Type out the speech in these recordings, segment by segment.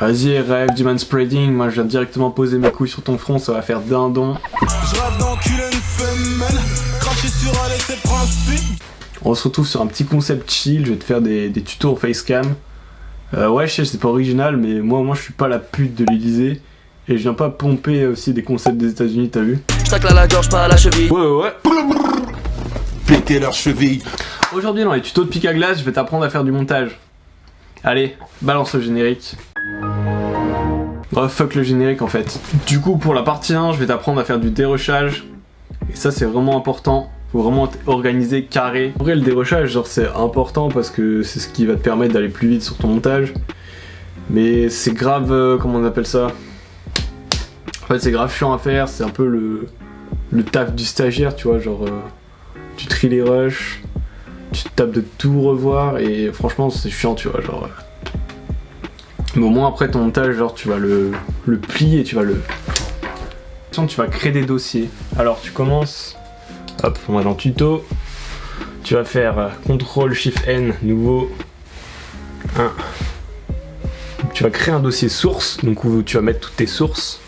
Vas-y, rêve du manspreading, moi je viens directement poser mes couilles sur ton front, ça va faire dindon. Je rêve d'enculer une femelle, cracher sur elle et ses principes. On se retrouve sur un petit concept chill, je vais te faire des tutos en facecam. Ouais, je sais, c'est pas original, mais moi je suis pas la pute de l'Elysée. Et je viens pas pomper aussi des concepts des États-Unis, t'as vu? J'tacle à la gorge, pas à la cheville. Ouais. Péter leurs chevilles. Aujourd'hui, dans les tutos de pic à glace, je vais t'apprendre à faire du montage. Allez, balance le générique. Oh, fuck le générique en fait. Du coup, pour la partie 1, je vais t'apprendre à faire du dérochage. Et ça, c'est vraiment important. Faut vraiment être organisé, carré. En vrai, le dérochage, genre, c'est important parce que c'est ce qui va te permettre d'aller plus vite sur ton montage. Mais c'est grave, comment on appelle ça? En fait, c'est grave chiant à faire. C'est un peu le taf du stagiaire, tu vois. Genre, tu tries les rushs, tu te tapes de tout revoir. Et franchement, c'est chiant, tu vois. Genre. Mais au moins, après ton montage, genre, tu vas le plier, tu vas tu vas créer des dossiers. Alors, tu commences. Hop, on va dans tuto. Tu vas faire CTRL SHIFT N, nouveau 1. Tu vas créer un dossier source, donc où tu vas mettre toutes tes sources.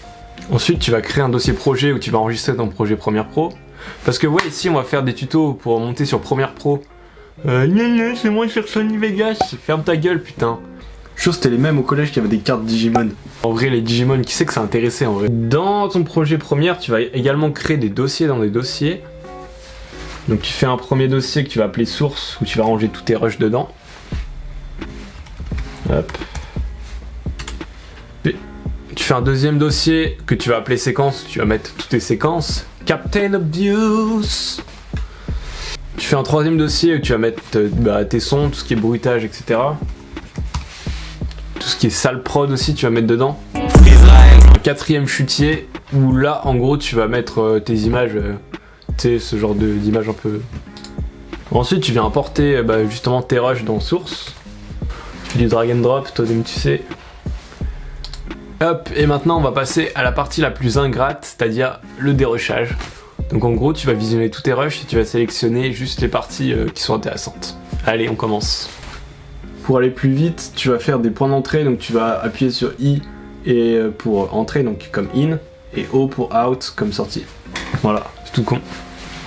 Ensuite, tu vas créer un dossier projet où tu vas enregistrer ton projet Premiere Pro. Parce que ouais, ici on va faire des tutos pour monter sur Premiere Pro. C'est moi sur Sony Vegas. Ferme ta gueule, putain. Chose, c'était les mêmes au collège qui avaient des cartes Digimon. En vrai, les Digimon, qui sait que ça intéressait en vrai. Dans ton projet Premiere, tu vas également créer des dossiers dans des dossiers. Donc tu fais un premier dossier que tu vas appeler source, où tu vas ranger tous tes rushs dedans. Hop. Puis, tu fais un deuxième dossier que tu vas appeler séquence, tu vas mettre toutes tes séquences. Captain Obvious. Tu fais un troisième dossier où tu vas mettre tes sons, tout ce qui est bruitage, etc. Tout ce qui est salle prod aussi, tu vas mettre dedans. Un quatrième chutier où là, en gros, tu vas mettre tes images. Tu sais, ce genre d'image un peu. Ensuite, tu viens importer justement tes rushs dans source. Tu fais du drag and drop, toi-même tu sais. Hop, et maintenant on va passer à la partie la plus ingrate, c'est-à-dire le dérushage. Donc en gros, tu vas visionner tous tes rushs et tu vas sélectionner juste les parties qui sont intéressantes. Allez, on commence. Pour aller plus vite, tu vas faire des points d'entrée, donc tu vas appuyer sur I et pour entrer, donc comme in, et O pour out, comme sortie. Voilà, c'est tout con.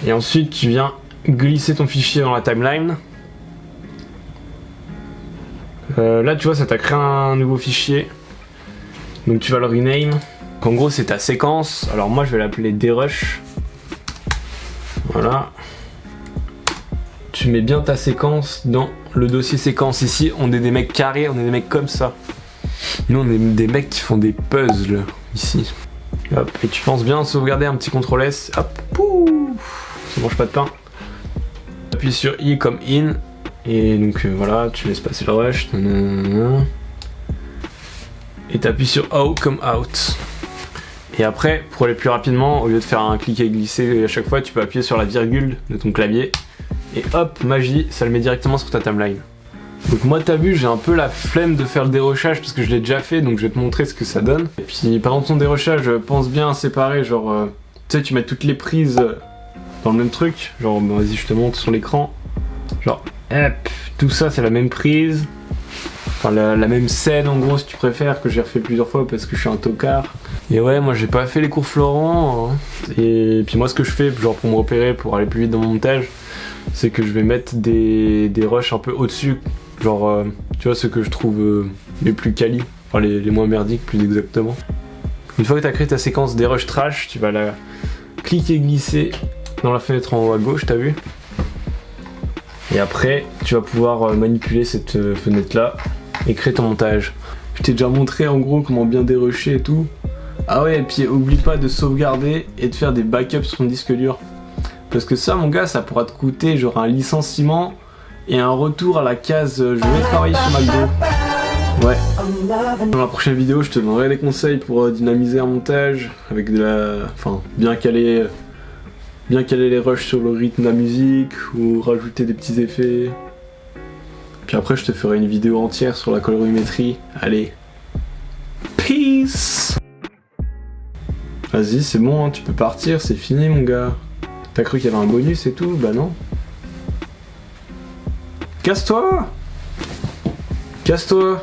Et ensuite, tu viens glisser ton fichier dans la timeline. Là, tu vois, ça t'a créé un nouveau fichier. Donc tu vas le rename. En gros, c'est ta séquence. Alors moi, je vais l'appeler derush. Voilà. Tu mets bien ta séquence dans le dossier séquence. Ici, on est des mecs carrés, on est des mecs comme ça. Nous, on est des mecs qui font des puzzles, ici. Hop, et tu penses bien sauvegarder un petit CTRL S. Hop, pouf, ça mange pas de pain. Appuie sur I comme in. Et donc voilà, tu laisses passer le rush. Et t'appuies sur O comme out. Et après, pour aller plus rapidement, au lieu de faire un cliquer et glisser à chaque fois, tu peux appuyer sur la virgule de ton clavier. Et hop, magie, ça le met directement sur ta timeline. Donc moi t'as vu, j'ai un peu la flemme de faire le dérochage parce que je l'ai déjà fait, donc je vais te montrer ce que ça donne. Et puis pendant ton dérochage, pense bien à séparer, genre, tu sais, tu mets toutes les prises dans le même truc. Genre, vas-y, je te montre sur l'écran. Genre, hop, tout ça c'est la même prise. Enfin la même scène en gros si tu préfères, que j'ai refait plusieurs fois parce que je suis un tocard. Et ouais, moi j'ai pas fait les cours Florent. Et puis moi ce que je fais, genre pour me repérer, pour aller plus vite dans mon montage, c'est que je vais mettre des rushs un peu au-dessus. Genre, tu vois, ceux que je trouve les plus quali, enfin les moins merdiques plus exactement. Une fois que tu as créé ta séquence des rushs trash, tu vas la cliquer glisser dans la fenêtre en haut à gauche, t'as vu? Et après, tu vas pouvoir manipuler cette fenêtre là et créer ton montage. Je t'ai déjà montré en gros comment bien dérusher et tout. Ah ouais, et puis oublie pas de sauvegarder et de faire des backups sur ton disque dur. Parce que ça, mon gars, ça pourra te coûter genre un licenciement et un retour à la case je vais travailler sur McDo. Ouais. Dans la prochaine vidéo, je te donnerai des conseils pour dynamiser un montage avec de la. Enfin, bien caler les rushs sur le rythme de la musique ou rajouter des petits effets. Puis après, je te ferai une vidéo entière sur la colorimétrie. Allez. Peace! Vas-y, c'est bon, hein, tu peux partir, c'est fini, mon gars. T'as cru qu'il y avait un bonus et tout? Bah non. Casse-toi! Casse-toi!